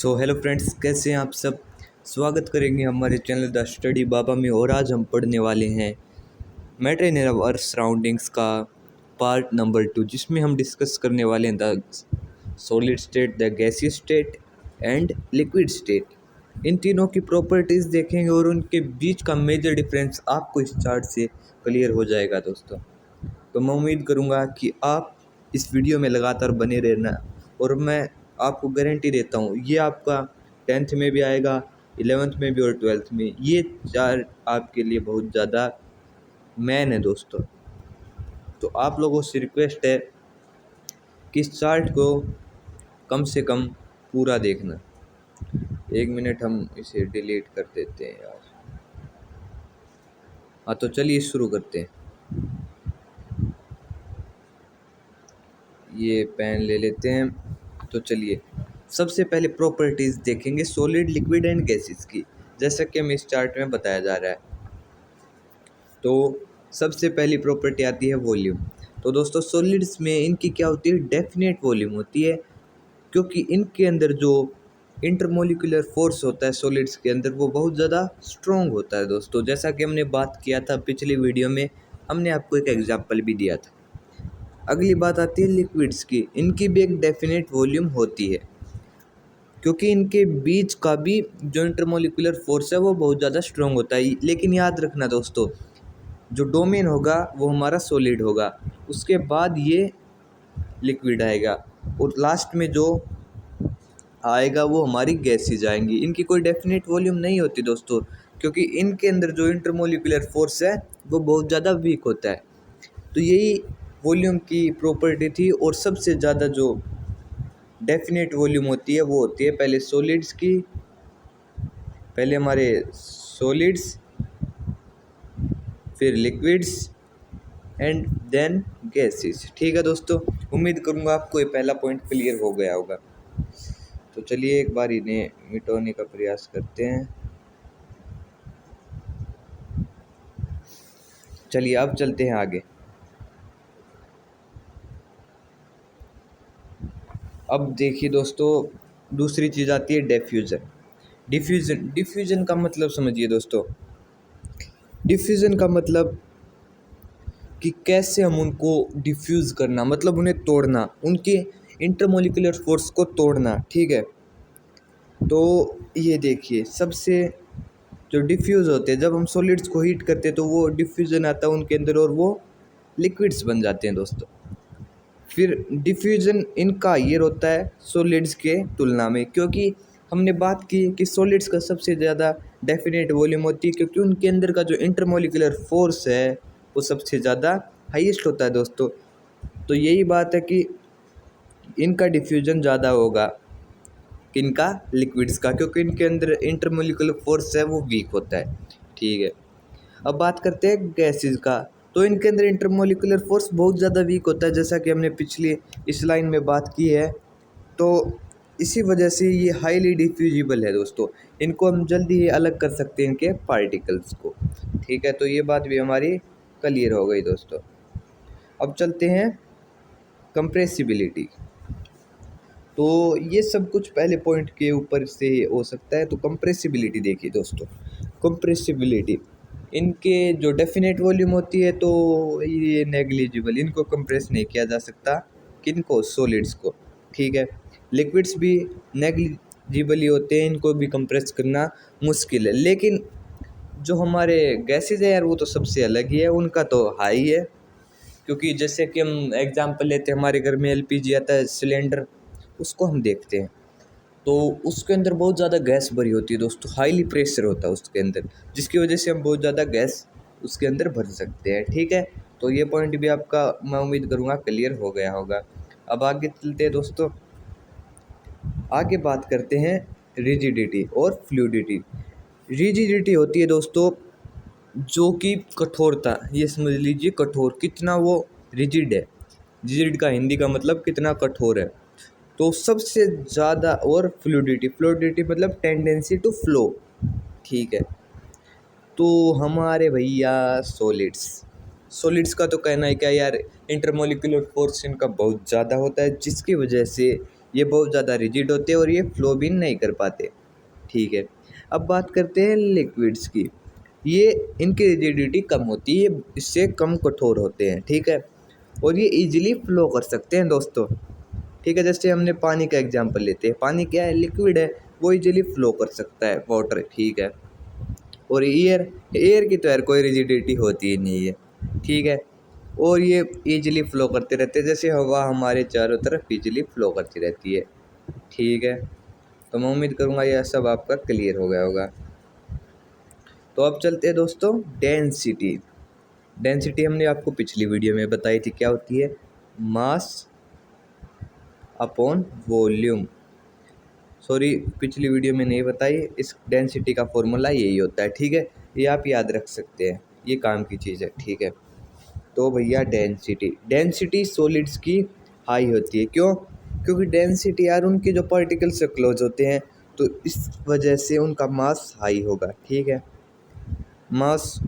So hello friends, कैसे हैं आप सब। स्वागत करेंगे हमारे चैनल द स्टडी बाबा में। और आज हम पढ़ने वाले हैं मैटर इन आवर सराउंडिंग्स का पार्ट नंबर 2, जिसमें हम डिस्कस करने वाले हैं the solid state, the gaseous state and liquid state. इन तीनों की प्रॉपर्टीज़ देखेंगे और उनके बीच का मेजर डिफरेंस आपको इस चार्ट से क्लियर हो जाएगा दोस्तों। तो मैं उम्मीद करूँगा कि आप इस वीडियो में लगातार बने रहना, और मैं आपको गारंटी देता हूँ ये आपका 10th में भी आएगा, 11th में भी और 12th में। ये चार्ट आपके लिए बहुत ज़्यादा मैन है दोस्तों। तो आप लोगों से रिक्वेस्ट है कि इस चार्ट को कम से कम पूरा देखना। 1 मिनट हम इसे डिलीट कर देते हैं यार। हाँ, तो चलिए शुरू करते हैं। ये पेन ले लेते हैं। तो चलिए सबसे पहले प्रॉपर्टीज़ देखेंगे सॉलिड, लिक्विड एंड गैसेस की, जैसा कि हमें इस चार्ट में बताया जा रहा है। तो सबसे पहली प्रॉपर्टी आती है वॉल्यूम। तो दोस्तों सॉलिड्स में इनकी क्या होती है, डेफिनेट वॉल्यूम होती है, क्योंकि इनके अंदर जो इंटरमोलिकुलर फोर्स होता है सॉलिड्स के अंदर वो बहुत ज़्यादा स्ट्रॉन्ग होता है दोस्तों। जैसा कि हमने बात किया था पिछली वीडियो में, हमने आपको एक एग्जाम्पल भी दिया था। अगली बात आती है लिक्विड्स की। इनकी भी एक डेफिनेट वॉल्यूम होती है, क्योंकि इनके बीच का भी जो इंटरमोलिकुलर फोर्स है वो बहुत ज़्यादा स्ट्रॉन्ग होता है। लेकिन याद रखना दोस्तों, जो डोमेन होगा वो हमारा सॉलिड होगा, उसके बाद ये लिक्विड आएगा, और लास्ट में जो आएगा वो हमारी गैसेज आएंगी। इनकी कोई डेफिनेट वॉल्यूम नहीं होती दोस्तों, क्योंकि इनके अंदर जो इंटरमोलिकुलर फोर्स है वो बहुत ज़्यादा वीक होता है। तो यही वॉल्यूम की प्रॉपर्टी थी। और सबसे ज़्यादा जो डेफिनेट वॉल्यूम होती है वो होती है पहले सॉलिड्स की, पहले हमारे सॉलिड्स, फिर लिक्विड्स एंड देन गैसेस। ठीक है दोस्तों, उम्मीद करूँगा आपको ये पहला पॉइंट क्लियर हो गया होगा। तो चलिए एक बार इन्हें मिटाने का प्रयास करते हैं। चलिए अब चलते हैं आगे। अब देखिए दोस्तों, दूसरी चीज़ आती है डिफ्यूज़न का मतलब समझिए दोस्तों। डिफ्यूज़न का मतलब कि कैसे हम उनको डिफ्यूज़ करना, मतलब उन्हें तोड़ना, उनके इंटरमोलिकुलर फोर्स को तोड़ना। ठीक है, तो ये देखिए सबसे जो डिफ्यूज़ होते हैं, जब हम सॉलिड्स को हीट करते हैं तो वो डिफ्यूज़न आता है उनके अंदर और वो लिक्विड्स बन जाते हैं दोस्तों। फिर डिफ्यूज़न इनका ये होता है सॉलिड्स के तुलना में, क्योंकि हमने बात की कि सॉलिड्स का सबसे ज़्यादा डेफिनेट वॉल्यूम होती है, क्योंकि उनके अंदर का जो इंटरमोलिकुलर फोर्स है वो सबसे ज़्यादा हाईएस्ट होता है दोस्तों। तो यही बात है कि इनका डिफ्यूज़न ज़्यादा होगा किनका, लिक्विड्स का, क्योंकि इनके अंदर इंटरमोलिकुलर फोर्स है वो वीक होता है। ठीक है, अब बात करते हैं गैसेस का। तो इनके अंदर इंटरमोलिकुलर फोर्स बहुत ज़्यादा वीक होता है, जैसा कि हमने पिछली इस लाइन में बात की है। तो इसी वजह से ये हाईली डिफ्यूजिबल है दोस्तों। इनको हम जल्दी ही अलग कर सकते हैं इनके पार्टिकल्स को। ठीक है, तो ये बात भी हमारी क्लियर हो गई दोस्तों। अब चलते हैं कंप्रेसिबिलिटी। तो ये सब कुछ पहले पॉइंट के ऊपर से हो सकता है। तो कंप्रेसिबिलिटी देखिए दोस्तों, कंप्रेसिबिलिटी इनके जो डेफिनेट वॉल्यूम होती है तो ये नेग्लिजिबल, इनको कंप्रेस नहीं किया जा सकता। किनको, सॉलिड्स को। ठीक है, लिक्विड्स भी नेग्लिजिबल ही होते हैं, इनको भी कंप्रेस करना मुश्किल है। लेकिन जो हमारे गैसेज है यार वो तो सबसे अलग ही है, उनका तो हाई है। क्योंकि जैसे कि हम एग्जांपल लेते हैं, हमारे घर में एलपीजी आता है सिलेंडर, उसको हम देखते हैं तो उसके अंदर बहुत ज़्यादा गैस भरी होती है दोस्तों, हाईली प्रेशर होता है उसके अंदर, जिसकी वजह से हम बहुत ज़्यादा गैस उसके अंदर भर सकते हैं। ठीक है, तो ये पॉइंट भी आपका मैं उम्मीद करूँगा क्लियर हो गया होगा। अब आगे चलते हैं दोस्तों, आगे बात करते हैं रिजिडिटी और फ्लूइडिटी। रिजिडिटी होती है दोस्तों जो कि कठोरता, ये समझ लीजिए कठोर, कितना वो रिजिड है। रिजिड का हिंदी का मतलब कितना कठोर है। तो सबसे ज़्यादा, और फ्लूइडिटी मतलब टेंडेंसी टू फ्लो। ठीक है, तो हमारे भैया सॉलिड्स का तो कहना है क्या यार, इंटरमोलिकुलर फोर्स इनका बहुत ज़्यादा होता है, जिसकी वजह से ये बहुत ज़्यादा रिजिड होते हैं और ये फ्लो भी नहीं कर पाते। ठीक है, अब बात करते हैं लिक्विड्स की। ये इनकी रिजिडिटी कम होती है, इससे कम कठोर होते हैं। ठीक है, और ये इजीली फ्लो कर सकते हैं दोस्तों। ठीक है, जैसे हमने पानी का एग्जांपल लेते हैं, पानी क्या है, लिक्विड है, वो इजीली फ्लो कर सकता है, वाटर। ठीक है, और एयर, एयर की तो यार कोई रिजिडिटी होती ही नहीं है। ठीक है, और ये इजीली फ्लो करते रहते हैं, जैसे हवा हमारे चारों तरफ इजीली फ्लो करती रहती है। ठीक है, तो मैं उम्मीद करूँगा यह सब आपका क्लियर हो गया होगा। तो अब चलते हैं दोस्तों डेंसिटी। डेंसिटी हमने आपको पिछली वीडियो में बताई थी, क्या होती है, मास अपॉन वॉल्यूम। सॉरी, पिछली वीडियो में नहीं बताई, इस डेंसिटी का फॉर्मूला यही होता है। ठीक है, ये आप याद रख सकते हैं, ये काम की चीज़ है। ठीक है, तो भैया डेंसिटी, डेंसिटी सॉलिड्स की हाई होती है। क्यों? क्योंकि डेंसिटी यार उनके जो पार्टिकल से क्लोज होते हैं, तो इस वजह से उनका मास हाई होगा। ठीक है, मास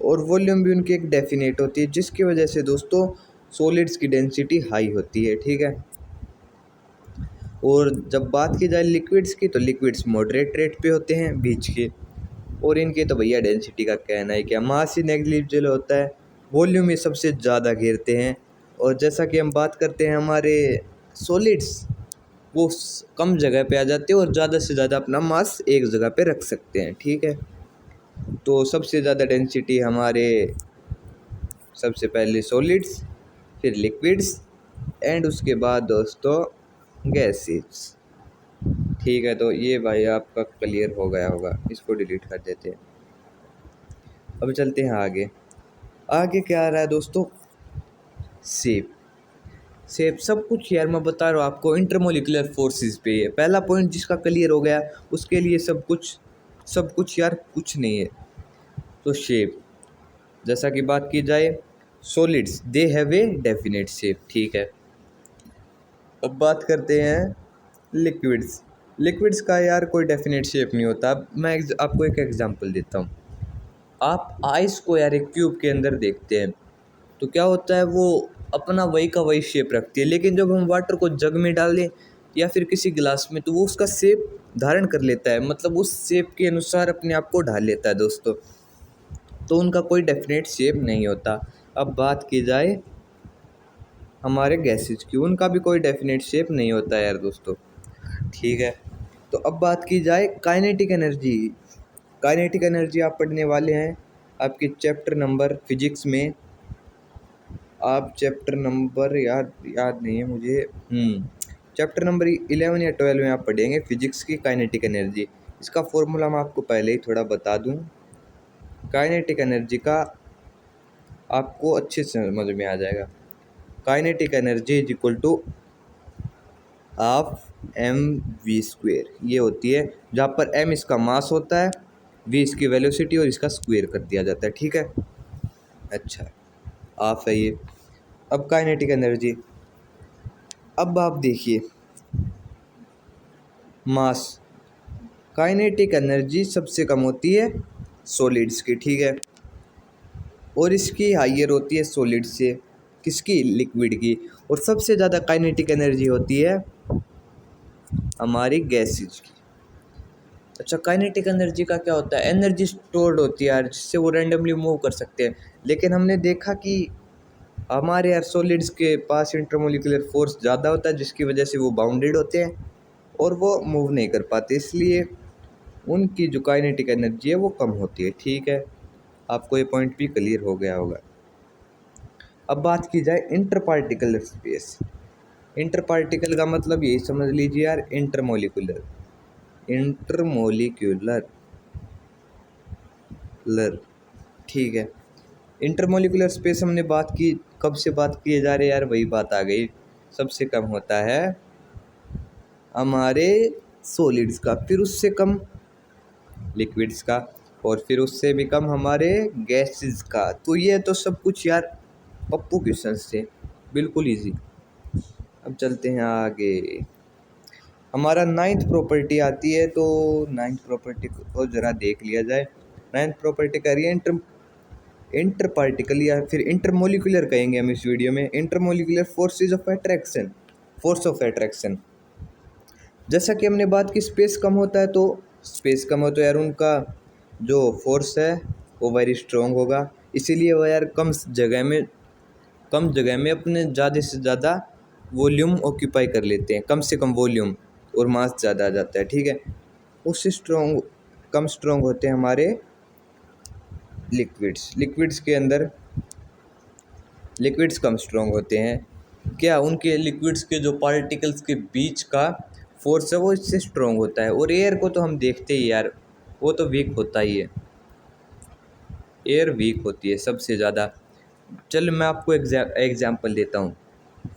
और वॉल्यूम भी उनकी एक डेफिनेट होती है, जिसकी वजह से दोस्तों सॉलिड्स की डेंसिटी हाई होती है। ठीक है, और जब बात की जाए लिक्विड्स की, तो लिक्विड्स मॉडरेट रेट पे होते हैं, बीच के, और इनके तो भैया डेंसिटी का कहना है क्या, मास ही नेग्लिजिबल होता है, वॉल्यूम ये सबसे ज़्यादा घेरते हैं। और जैसा कि हम बात करते हैं हमारे सॉलिड्स, वो कम जगह पे आ जाते हैं और ज़्यादा से ज़्यादा अपना मास एक जगह पे रख सकते हैं। ठीक है, तो सबसे ज़्यादा डेंसिटी हमारे सबसे पहले सॉलिड्स, फिर लिक्विड्स, एंड उसके बाद दोस्तों गैसेस। ठीक है, तो ये भाई आपका क्लियर हो गया होगा, इसको डिलीट कर देते हैं। अब चलते हैं आगे। आगे क्या आ रहा है दोस्तों, शेप। शेप सब कुछ यार मैं बता रहा हूँ आपको इंटरमोलिकुलर फोर्सेस पे है। पहला पॉइंट जिसका क्लियर हो गया, उसके लिए सब कुछ यार कुछ नहीं है। तो शेप, जैसा कि बात की जाए, solids they have a definite shape. ठीक है, अब बात करते हैं लिक्विड्स। लिक्विड्स का यार कोई डेफिनेट शेप नहीं होता। अब मैं आपको एक एग्जांपल देता हूँ। आप आइस को यार एक क्यूब के अंदर देखते हैं, तो क्या होता है, वो अपना वही का वही शेप रखती है, लेकिन जब हम वाटर को जग में डाल दें या फिर किसी गिलास में, तो वो उसका शेप धारण कर लेता है, मतलब उस शेप के अनुसार अपने आप को ढाल लेता है दोस्तों। तो उनका कोई डेफिनेट शेप नहीं होता। अब बात की जाए हमारे गैसेज की, उनका भी कोई डेफिनेट शेप नहीं होता यार दोस्तों। ठीक है, तो अब बात की जाए काइनेटिक एनर्जी। काइनेटिक एनर्जी आप पढ़ने वाले हैं आपके चैप्टर नंबर फिजिक्स में। आप चैप्टर नंबर याद नहीं है मुझे, चैप्टर नंबर 11 या 12 में आप पढ़ेंगे फिजिक्स की काइनेटिक एनर्जी। इसका फॉर्मूला मैं आपको पहले ही थोड़ा बता दूं। काइनेटिक एनर्जी का आपको अच्छे से समझ में आ जाएगा। Kinetic energy is equal to half mv²। ये होती है जहाँ पर m इसका मास होता है, v इसकी वेलोसिटी और इसका स्क्वायर कर दिया जाता है। ठीक है, अच्छा, हाफ है ये। अब काइनेटिक एनर्जी, अब आप देखिए मास, काइनेटिक एनर्जी सबसे कम होती है सॉलिड्स की। ठीक है, और इसकी हाइयर होती है सॉलिड से, किसकी, लिक्विड की। और सबसे ज़्यादा काइनेटिक एनर्जी होती है हमारी गैसेज की। अच्छा, काइनेटिक एनर्जी का क्या होता है, एनर्जी स्टोर्ड होती है यार, जिससे वो रैंडमली मूव कर सकते हैं। लेकिन हमने देखा कि हमारे यार सॉलिड्स के पास इंटरमोलिकुलर फोर्स ज़्यादा होता है, जिसकी वजह से वो बाउंडेड होते हैं और वो मूव नहीं कर पाते, इसलिए उनकी जो काइनेटिक एनर्जी है वो कम होती है। ठीक है, आपको ये पॉइंट भी क्लियर हो गया होगा। अब बात की जाए inter particle space. Inter particle का मतलब यही समझ लीजिए यार, इंटरमोलिकुलर ठीक है, इंटरमोलिकुलर स्पेस हमने बात की, कब से बात किए जा रहे यार, वही बात आ गई। सबसे कम होता है हमारे सॉलिड्स का, फिर उससे कम लिक्विड्स का, और फिर उससे भी कम हमारे गैसेस का। तो ये तो सब कुछ यार पप्पू क्वेश्चन थे, बिल्कुल इजी। अब चलते हैं आगे। हमारा नाइन्थ प्रॉपर्टी आती है, तो नाइन्थ प्रॉपर्टी को ज़रा देख लिया जाए। नाइन्थ प्रॉपर्टी कह रही है इंटर पार्टिकल या फिर इंटरमोलिकुलर कहेंगे हम इस वीडियो में, इंटरमोलिकुलर फोर्स ऑफ अट्रैक्शन। जैसा कि हमने बात की स्पेस कम होता है, तो स्पेस कम हो तो यार उनका जो फोर्स है वो वेरी स्ट्रॉन्ग होगा, इसीलिए वो यार कम जगह में अपने ज़्यादा से ज़्यादा वॉल्यूम ऑक्यूपाई कर लेते हैं, कम से कम वॉल्यूम और मास ज़्यादा आ जाता है, ठीक है। उससे कम स्ट्रॉन्ग होते हैं हमारे लिक्विड्स के अंदर लिक्विड्स कम स्ट्रॉन्ग होते हैं क्या, उनके लिक्विड्स के जो पार्टिकल्स के बीच का फोर्स है वो इससे स्ट्रॉन्ग होता है। और एयर को तो हम देखते ही यार, वो तो वीक होता ही है, एयर वीक होती है सबसे ज़्यादा। चल मैं आपको एग्जाम्पल देता हूँ,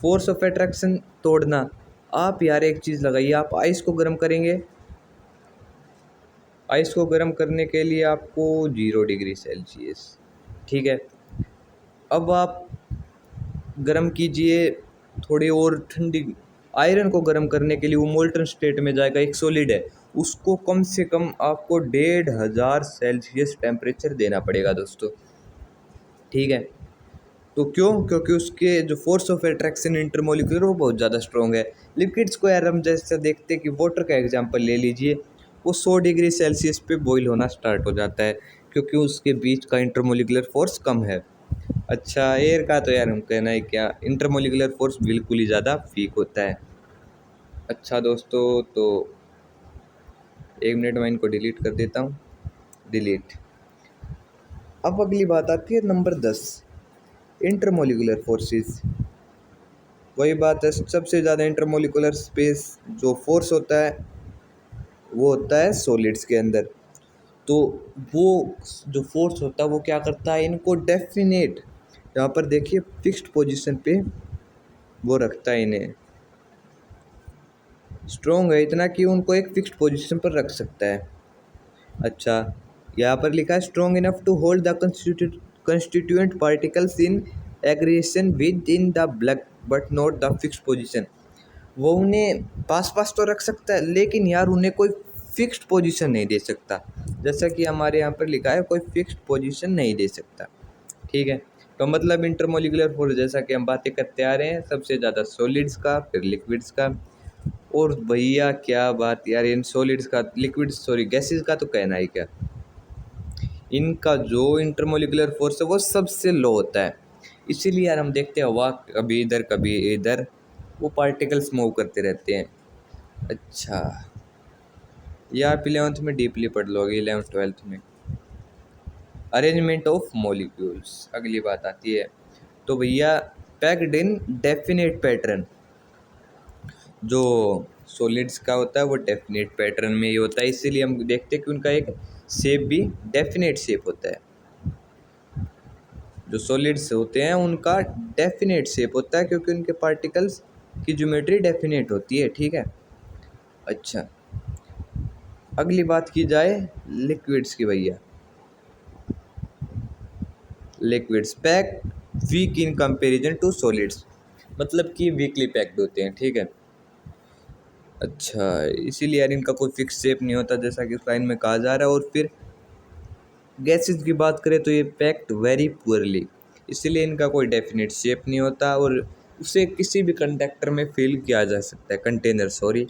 फोर्स ऑफ अट्रैक्शन तोड़ना। आप यार एक चीज़ लगाइए, आप आइस को गर्म करेंगे, आइस को गर्म करने के लिए आपको 0 डिग्री सेल्सियस, ठीक है। अब आप गर्म कीजिए थोड़ी और ठंडी, आयरन को गर्म करने के लिए वो मोल्टन स्टेट में जाएगा, एक सॉलिड है, उसको कम से कम आपको 1500 सेल्सियस टेम्परेचर देना पड़ेगा दोस्तों, ठीक है। तो क्योंकि उसके जो फोर्स ऑफ अट्रैक्शन इंटरमोलिकुलर वो बहुत ज़्यादा स्ट्रॉन्ग है। लिक्विड्स को यार हम जैसे देखते हैं कि वाटर का एग्जांपल ले लीजिए, वो 100 डिग्री सेल्सियस पे बॉईल होना स्टार्ट हो जाता है, क्योंकि उसके बीच का इंटरमोलिकुलर फोर्स कम है। अच्छा एयर का तो यार हम कहना है क्या, इंटरमोलिकुलर फोर्स बिल्कुल ही ज़्यादा वीक होता है। अच्छा दोस्तों, तो 1 मिनट में इनको डिलीट कर देता हूँ, डिलीट। अब अगली बात आती है नंबर 10, इंटरमोलिकुलर फोर्सेस। वही बात है, सबसे ज़्यादा इंटरमोलिकुलर स्पेस जो फोर्स होता है वो होता है सॉलिड्स के अंदर। तो वो जो फोर्स होता है वो क्या करता है, इनको डेफिनेट, यहाँ पर देखिए फिक्स्ड पोजीशन पे वो रखता है, इन्हें स्ट्रॉन्ग है इतना कि उनको एक फिक्स्ड पोजीशन पर रख सकता है। अच्छा यहाँ पर लिखा है strong enough to hold the constituent particles in aggregation with in the black but not the fixed position. वो उन्हें पास पास तो रख सकता है, लेकिन यार उन्हें कोई फिक्स्ड पोजीशन नहीं दे सकता, जैसा कि हमारे यहाँ पर लिखा है कोई फिक्स्ड पोजीशन नहीं दे सकता, ठीक है। तो मतलब इंटरमोलिकुलर फोर्स जैसा कि हम बातें करते आ रहे हैं, सबसे ज़्यादा सॉलिड्स का, फिर लिक्विड्स का। और भैया क्या बात यार, इन सॉलिड्स का, लिक्विड्स सॉरी गैसेस का तो कहना ही क्या, इनका जो इंटरमोलिकुलर फोर्स है वो सबसे लो होता है। इसीलिए यार हम देखते हैं हवा कभी इधर कभी इधर, वो पार्टिकल्स मूव करते रहते हैं। अच्छा ये आप 11th में डीपली पढ़ लोगे, 11th-12th में, अरेंजमेंट ऑफ मॉलिक्यूल्स। अगली बात आती है, तो भैया पैक्ड इन डेफिनेट पैटर्न, जो सॉलिड्स का होता है वो डेफिनेट पैटर्न में ही होता है, इसीलिए हम देखते हैं कि उनका एक शेप भी डेफिनेट शेप होता है। जो सॉलिड्स होते हैं उनका डेफिनेट शेप होता है, क्योंकि उनके पार्टिकल्स की ज्योमेट्री डेफिनेट होती है, ठीक है। अच्छा अगली बात की जाए लिक्विड्स की, भैया liquids pack weak in comparison to solids, मतलब कि वीकली पैक्ड होते हैं, ठीक है। अच्छा इसीलिए यार इनका कोई फिक्स शेप नहीं होता, जैसा कि इस लाइन में कहा जा रहा है। और फिर गैसेस की बात करें तो ये पैक्ड वेरी पुअरली, इसीलिए इनका कोई डेफिनेट शेप नहीं होता, और उसे किसी भी कंटेक्टर में फिल किया जा सकता है, कंटेनर सॉरी।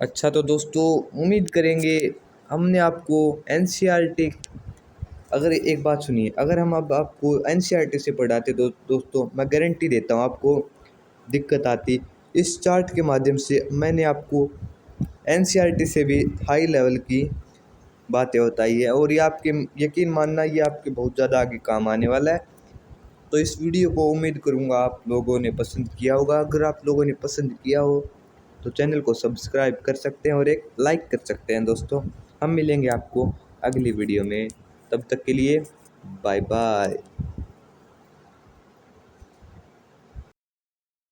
अच्छा तो दोस्तों उम्मीद करेंगे हमने आपको एनसीईआरटी, अगर एक बात सुनिए, अगर हम अब आपको एनसीईआरटी से पढ़ाते दोस्तों मैं गारंटी देता हूँ आपको दिक्कत आती। इस चार्ट के माध्यम से मैंने आपको एनसीईआरटी से भी हाई लेवल की बातें बताई है, और ये आपके यकीन मानना ये आपके बहुत ज़्यादा आगे काम आने वाला है। तो इस वीडियो को उम्मीद करूँगा आप लोगों ने पसंद किया होगा। अगर आप लोगों ने पसंद किया हो तो चैनल को सब्सक्राइब कर सकते हैं और एक लाइक कर सकते हैं दोस्तों। हम मिलेंगे आपको अगली वीडियो में, तब तक के लिए बाय बाय।